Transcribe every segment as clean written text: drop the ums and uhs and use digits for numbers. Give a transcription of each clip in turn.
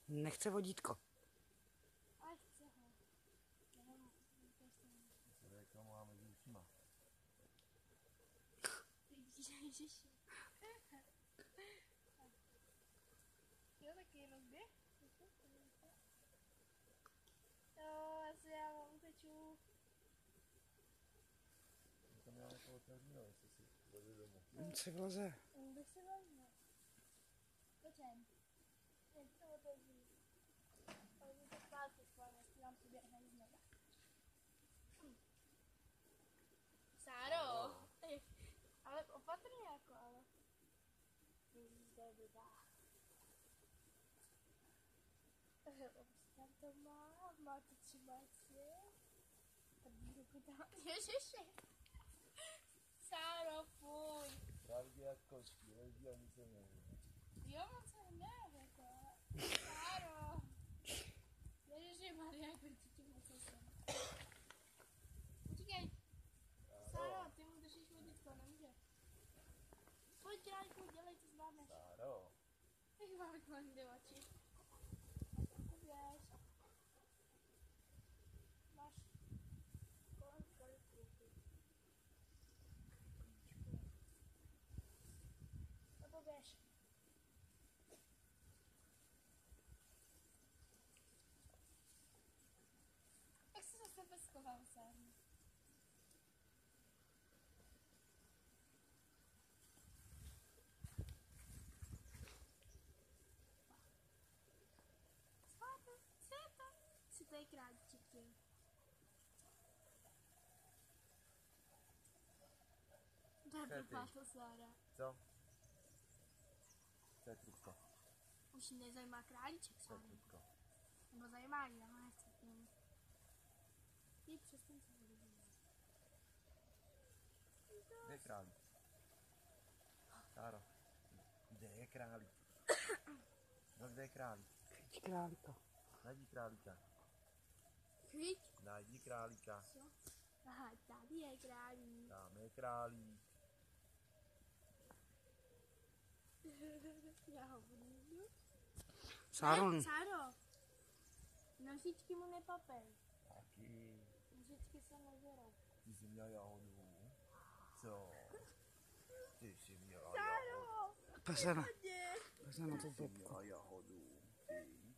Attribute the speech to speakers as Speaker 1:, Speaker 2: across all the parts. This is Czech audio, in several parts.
Speaker 1: Nechce vodítko.
Speaker 2: Ale chce ho.
Speaker 3: To máme mezi ušima.
Speaker 2: Ježiši. Jo, taky jenom běh. Jo, asi já vám uteču.
Speaker 3: To měla jako otevřeno, jestli si vleze domů.
Speaker 1: On se vleze.
Speaker 2: Bych se vezme. Počem. Jen to otevřu. Ale jdu to zpátky schválně, jestli vám si běhne znova. Sáro! Ale opatrně jako, ale. Zde blbá. Tam to má to třeba si. První ruku tam. Ježiši! Sáro, fuj!
Speaker 3: Právě jak kočky, jezdí a nic se neví.
Speaker 2: Jo, moc se ne, jako. Sáro! Ježiši Maria, jak určitě moc jsem. Počkej! Sáro, ty mu držíš vodítko, nemůže. Pojď, králíku, dělej, co zvládneš.
Speaker 3: Sáro.
Speaker 2: Jak máme kolem oči. Poběž. Máš kolem králíku. No poběž. Jak se za sebe schoval, Sáro? Co to je králíček? To je propátl Sára.
Speaker 3: Co? To je trubko.
Speaker 2: Už ji nezajímá králíček,
Speaker 3: To je
Speaker 2: Sára.
Speaker 3: trubko.
Speaker 2: Nebo zajímá ji, ale nechce k němu. Ty přestaň se vyvíjet.
Speaker 3: Kde je králík? Sáro. Kde je králík? No kde je králík?
Speaker 1: Chyť králíka.
Speaker 3: Najdi králíka.
Speaker 2: Chyť.
Speaker 3: Najdi králíka.
Speaker 2: Co? Aha, tady je králík.
Speaker 3: Tam je králík.
Speaker 2: Já ho budu.
Speaker 1: Sáro,
Speaker 2: Ne, Sáro. Nožičky mu nepapej.
Speaker 3: Taky.
Speaker 2: Nožičky se neberou.
Speaker 3: Ty jsi měl jahodu. Co? Ty jsi měla jahodu.
Speaker 2: Sáro!
Speaker 1: pese na,
Speaker 2: Chodě!
Speaker 1: pese na tu
Speaker 3: Ty jsi
Speaker 1: popku.
Speaker 3: měla jahodu. Ty.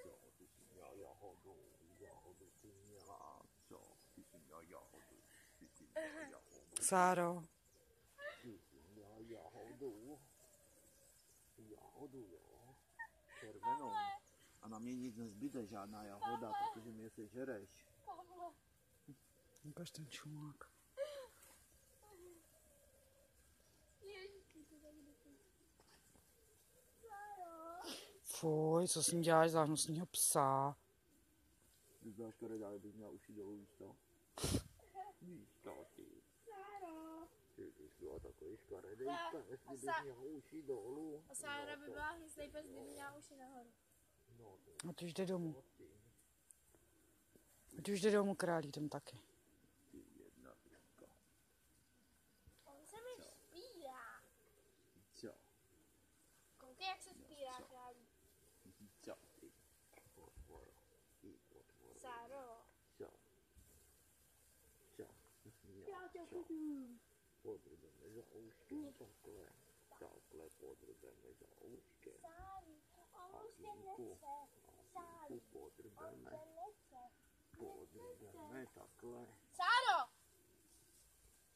Speaker 3: Co? Ty jsi měla jahodu. Jahodu ty měla. Co? Ty jsi měla jahodu. Ty jsi měla jahodu.
Speaker 1: Sáro,
Speaker 3: Ty jsi měla jahodu. Jahodu, jo. Červenou. A na mě nic nezbyde, žádná jahoda, protože mě sežereš.
Speaker 2: Pavle.
Speaker 1: ukaž ten čumák.
Speaker 2: Ježišky, to tak dokud. Sáro!
Speaker 1: Fuj, co s ním děláš za hnusnýho psa?
Speaker 3: Když byla škoda, dále bych měla uši dolů, víš to? Víš to, ty.
Speaker 2: Sáro!
Speaker 3: Ty bys byla takový škaredý
Speaker 2: A-
Speaker 3: pes,
Speaker 2: a
Speaker 3: kdybych
Speaker 2: sa-
Speaker 3: měl uši dolů.
Speaker 2: A Sára by byla hnusnej pes, kdyby měla uši nahoru.
Speaker 3: No, to
Speaker 1: Ať už jde domů.
Speaker 3: ty,
Speaker 1: Ať už jde domů králík, tam taky.
Speaker 3: ty jedna pětka.
Speaker 2: On se mi vzpírá.
Speaker 3: Co?
Speaker 2: Koukej, jak se vzpírá králík.
Speaker 3: Co ty? Potvor. Ty potvor.
Speaker 2: Sáro.
Speaker 3: Co? Co?
Speaker 2: Já tě
Speaker 3: Co?
Speaker 2: chodím.
Speaker 3: Podrbeme za ouškem, takhle. Takhle podrbeme za ouškem.
Speaker 2: Sári, on už tě
Speaker 3: Akínku.
Speaker 2: nechce. Sári,
Speaker 3: Akínku
Speaker 2: on
Speaker 3: podrbeme.
Speaker 2: tě nechce.
Speaker 3: Podrbeme takhle.
Speaker 2: Sáro!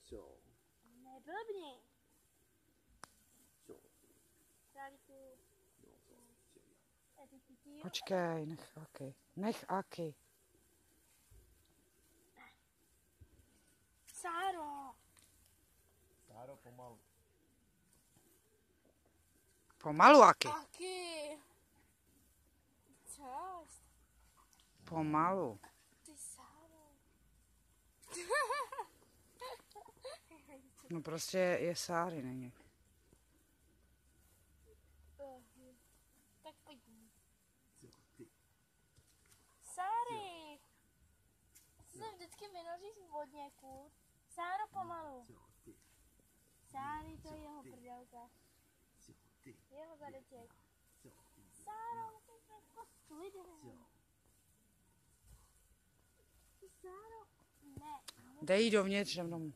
Speaker 3: Co?
Speaker 2: Neblbni.
Speaker 3: Co?
Speaker 2: Králíku.
Speaker 3: No, co?
Speaker 1: Počkej, nech Aky. Nech Aky.
Speaker 2: Sáro!
Speaker 3: Sáro, pomalu.
Speaker 1: Pomalu, Aky.
Speaker 2: Taky! Co?
Speaker 1: Pomalu.
Speaker 2: Ty Sáro.
Speaker 1: No prostě je Sáry, není.
Speaker 2: Tak pojď.
Speaker 3: Co ty?
Speaker 2: Sáry! Ty se vždycky vynoříš z vodněku. Sáro, pomalu.
Speaker 3: Co ty?
Speaker 2: Sáry, to je jeho prdelka.
Speaker 3: Co ty?
Speaker 2: Jeho zadeček.
Speaker 3: Co ty?
Speaker 2: Sáro, musíš Ne.
Speaker 1: Dej dovnitř do domu.